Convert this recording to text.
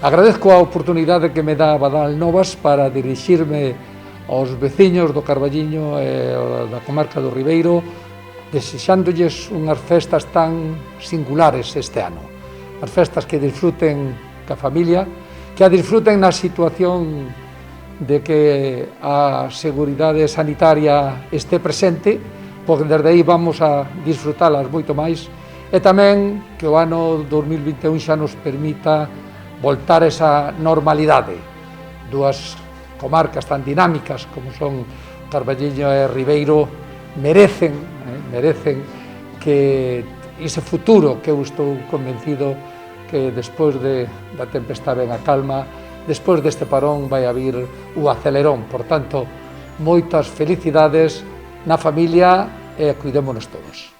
Agradezco a oportunidade que me dá Badal Novas para dirixirme aos veciños do Carballiño e da comarca do Ribeiro, desexándolles unhas festas tan singulares este ano. As festas que disfruten ca familia, que a disfruten na situación de que a seguridade sanitaria este presente, porque desde aí vamos a disfrutalas moito máis, e tamén que o ano 2021 xa nos permita voltar a esa normalidade. Dúas comarcas tan dinámicas como son Carballiño e Ribeiro merecen que ese futuro que eu estou convencido que despois da tempestade ven a calma, despois deste parón vai vir o acelerón. Por tanto, moitas felicidades na familia e cuidémonos todos.